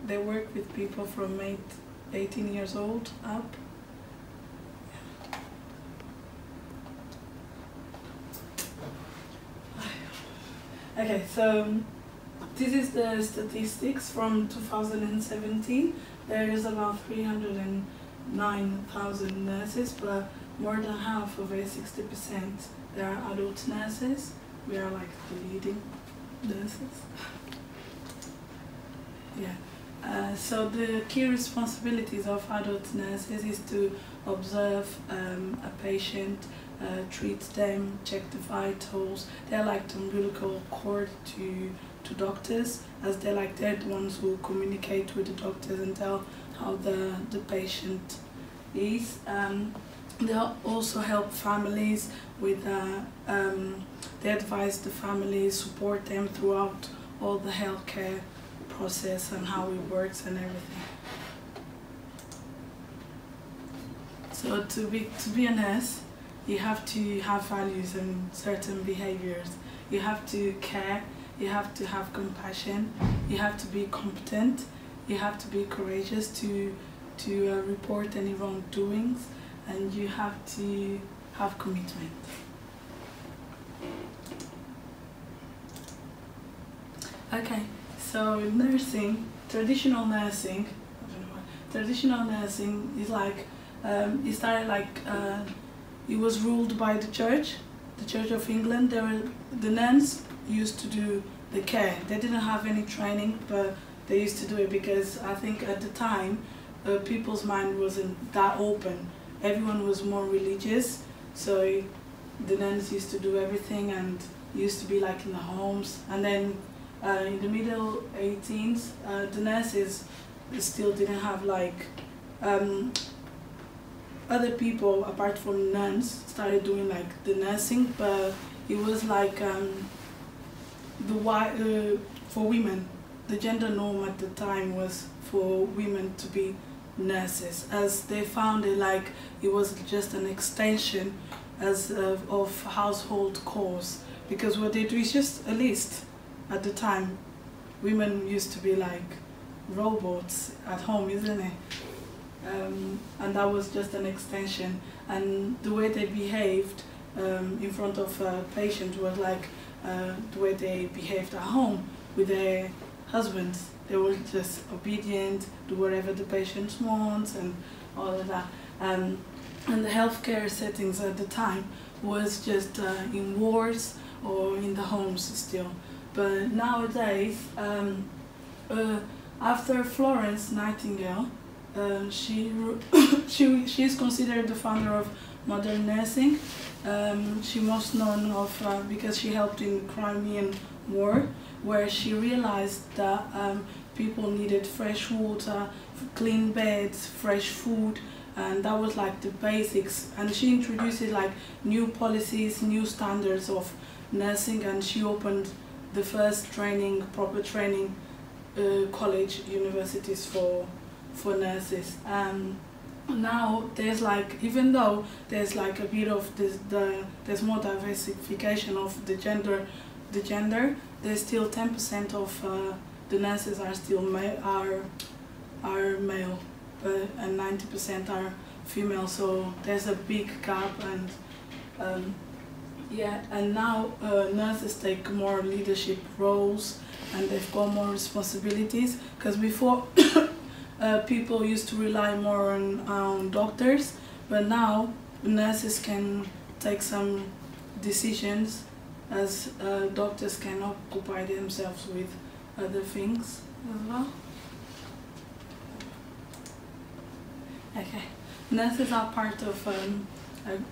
they work with people from 18 years old up. Okay, so this is the statistics from 2017. There is about 309,000 nurses, but more than half of it, 60%, they are adult nurses. We are like the leading nurses. Yeah. So the key responsibilities of adult nurses is to observe a patient, treat them, check the vitals. They're like the umbilical cord to doctors, as they're the ones who communicate with the doctors and tell how the patient is. They also help families with, they advise the families, support them throughout all the healthcare process and how it works and everything. So to be a nurse, you have to have values and certain behaviors. You have to care, you have to have compassion, you have to be competent, you have to be courageous to report any wrongdoings, and you have to have commitment. Okay, so nursing, traditional nursing is like, it started like, it was ruled by the Church of England. The nuns used to do the care. They didn't have any training, but they used to do it because I think at the time, people's mind wasn't that open. Everyone was more religious, so the nuns used to do everything and used to be like in the homes. And then in the middle 18s, the nurses still didn't have like, other people apart from nuns started doing like the nursing, but it was like for women, the gender norm at the time was for women to be nurses, as they found it like it was just an extension of household chores, because what they do is just a list. At the time, women used to be like robots at home, isn't it? And that was just an extension, and the way they behaved in front of a patient was like the way they behaved at home with their husbands. They were just obedient, do whatever the patient wants and all of that. And the healthcare settings at the time was just in wards or in the homes still. But nowadays, after Florence Nightingale, she is considered the founder of modern nursing. She most known of because she helped in the Crimean War, where she realized that people needed fresh water, clean beds, fresh food, and that was like the basics. And she introduced like new policies, new standards of nursing, and she opened the first proper training college universities for nurses. Now there's like, even though there's like a bit of there's more diversification of the gender, there's still 10% of the nurses are still male, and 90% are female. So there's a big gap, and yeah, and now nurses take more leadership roles and they've got more responsibilities, because before people used to rely more on doctors, but now nurses can take some decisions, as doctors can occupy themselves with other things as well. Okay, nurses are part of a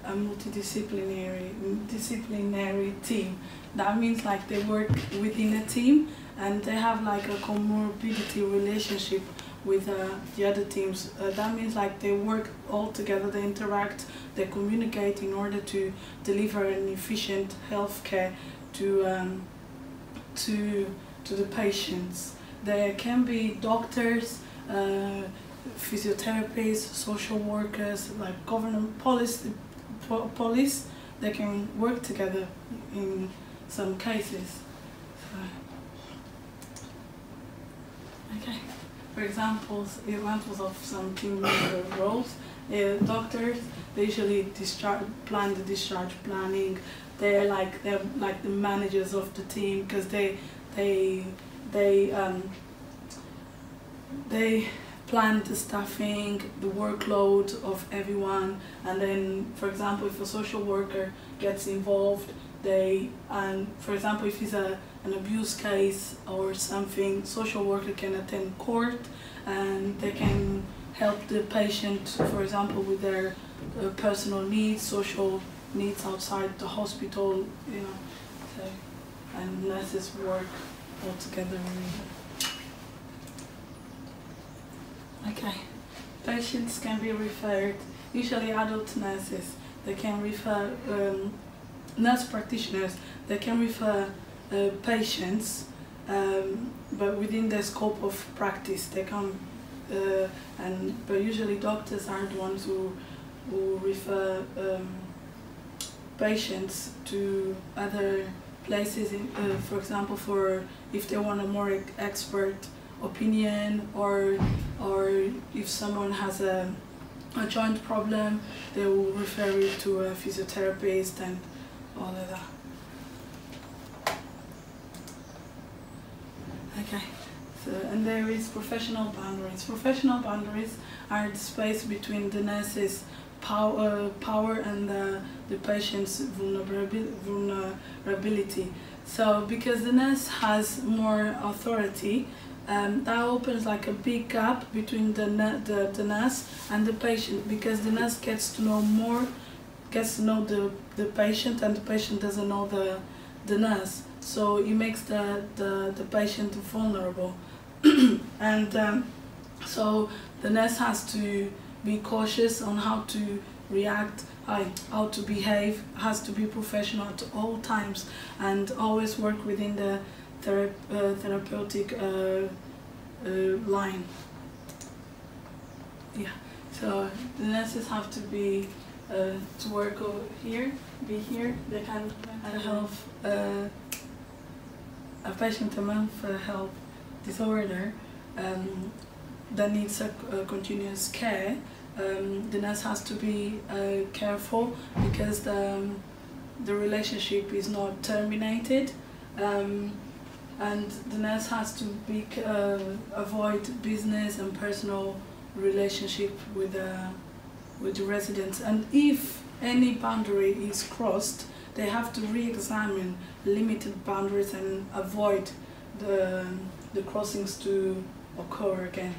multidisciplinary team. That means like they work within a team and they have like a comorbidity relationship with the other teams. That means like they work all together, they interact, they communicate in order to deliver an efficient healthcare to the patients. There can be doctors, physiotherapists, social workers, like government police. They can work together in some cases. So, okay. for examples of some team leader roles. Doctors, they usually plan the discharge planning. They're like the managers of the team, because they plan the staffing, the workload of everyone, and then, for example, if a social worker gets involved, for example, if it's an abuse case or something, social worker can attend court, and they can help the patient, for example, with their personal needs, social needs outside the hospital, you know. So, and nurses work all together. Okay, patients can be referred, usually adult nurses, they can refer, nurse practitioners, they can refer patients, but within the scope of practice. They can, but usually doctors are the ones who refer patients to other places, for example, if they want a more expert opinion, or if someone has a joint problem, they will refer it to a physiotherapist and all of that. Okay, so, and there is professional boundaries. Professional boundaries are the space between the nurse's power and the patient's vulnerability. So because the nurse has more authority, that opens like a big gap between the nurse and the patient, because the nurse gets to know the patient, and the patient doesn't know the nurse. So it makes the patient vulnerable. And so the nurse has to be cautious on how to react, how to behave, has to be professional at all times, and always work within the therapeutic line. Yeah, so the nurses have to be to work here, be here. They can have a patient, a mental health disorder that needs a continuous care. The nurse has to be careful, because the relationship is not terminated, and the nurse has to be avoid business and personal relationship with the residents. And if any boundary is crossed, they have to re-examine limited boundaries and avoid the crossings to occur again.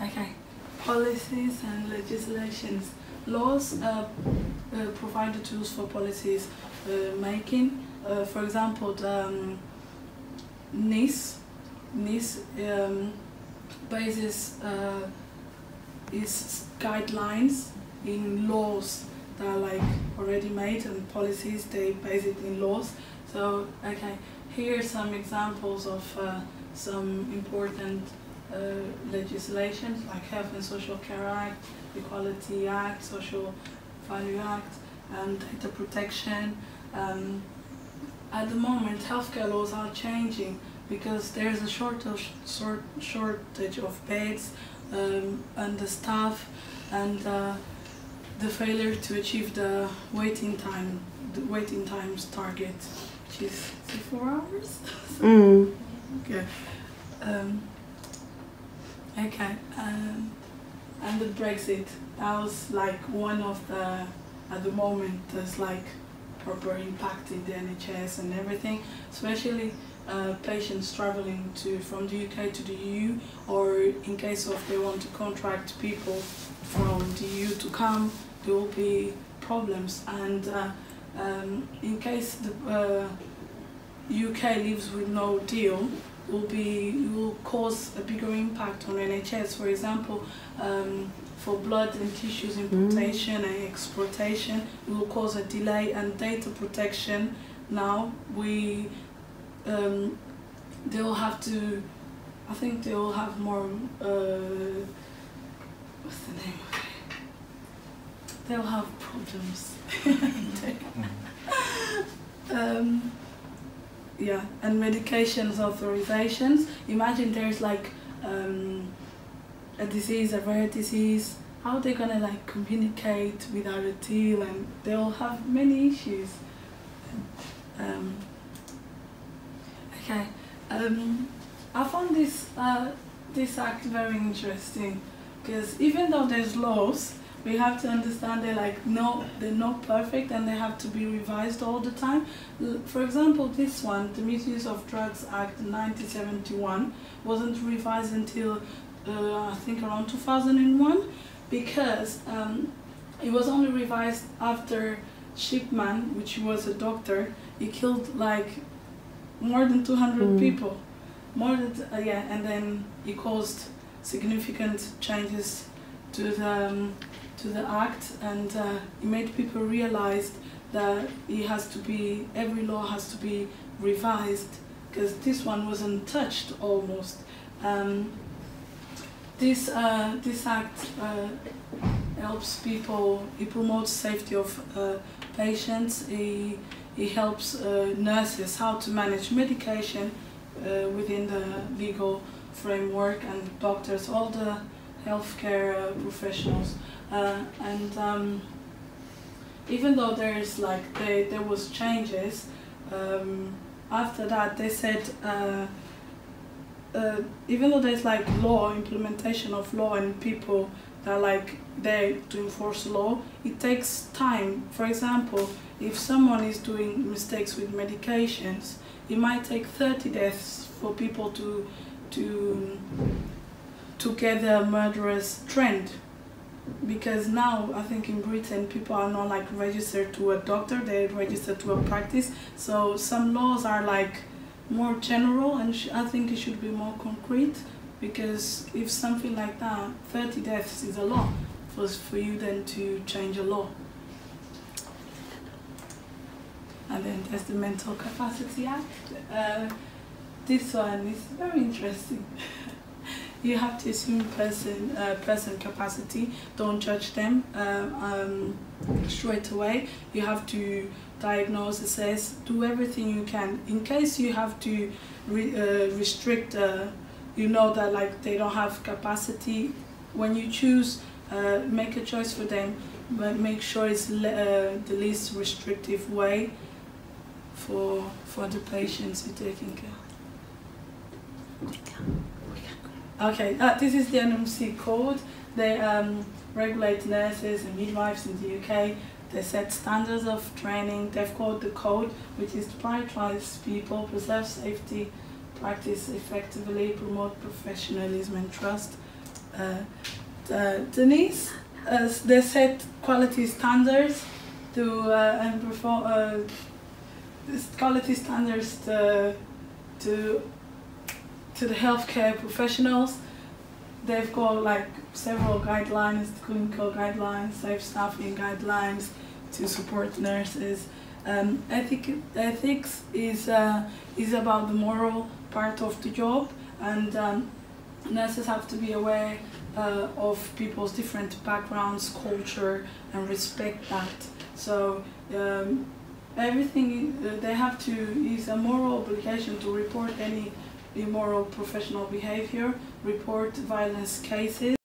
Okay, policies and legislations. Laws provide the tools for policies making. For example, the NICE bases its guidelines in laws that are like already made, and policies they base it in laws. So okay, here are some examples of some important legislations, like Health and Social Care Act, Equality Act, Social Value Act, and Data Protection. At the moment, healthcare laws are changing because there's a shortage of beds and the staff, and the failure to achieve the waiting times target, which is 4 hours. Okay. Okay, and the Brexit, that was like one of the, at the moment, there's like proper impact in the NHS and everything, especially patients traveling from the UK to the EU, or in case of they want to contract people from the EU to come, there will be problems. And in case the UK leaves with no deal, will cause a bigger impact on NHS. For example, for blood and tissues importation and exportation, it will cause a delay. And data protection, now they'll have to, I think they will have more, what's the name of it? They'll have problems. yeah, and medications authorizations. Imagine there's like a disease, a rare disease. How they're gonna like communicate without a deal, and they'll have many issues. Okay, I found this act very interesting because even though there's laws, we have to understand they're not perfect and they have to be revised all the time. For example, this one, the Misuse of Drugs Act 1971, wasn't revised until I think around 2001, because it was only revised after Shipman, which was a doctor. He killed like more than 200 people, more than yeah, and then he caused significant changes to the act, and it made people realize that every law has to be revised, because this one wasn't touched almost. This act helps people. It promotes safety of patients. It helps nurses how to manage medication within the legal framework, and doctors, all the healthcare professionals. And even though there's there was changes, after that they said even though there's like law, implementation of law, and people that are there to enforce law, it takes time. For example, if someone is doing mistakes with medications, it might take 30 deaths for people to get the murderous trend. Because now I think in Britain people are not registered to a doctor, they're registered to a practice. So some laws are more general, and I think it should be more concrete, because if something like that, 30 deaths is a lot for you then to change a law. And then there's the Mental Capacity Act. This one is very interesting. You have to assume person capacity. Don't judge them straight away. You have to diagnose, assess, do everything you can. In case you have to restrict, you know that they don't have capacity. When you choose, make a choice for them, but make sure it's the least restrictive way for the patients you're taking care. Okay, this is the NMC code. They regulate nurses and midwives in the UK. They set standards of training. They've got the code, which is to prioritize people, preserve safety, practice effectively, promote professionalism and trust. Denise, they set quality standards and perform quality standards to the healthcare professionals. They've got several guidelines, clinical guidelines, safe staffing guidelines to support nurses. Ethics is about the moral part of the job, and nurses have to be aware of people's different backgrounds, culture, and respect that. So everything they have to is a moral obligation to report any immoral professional behavior, report violence cases.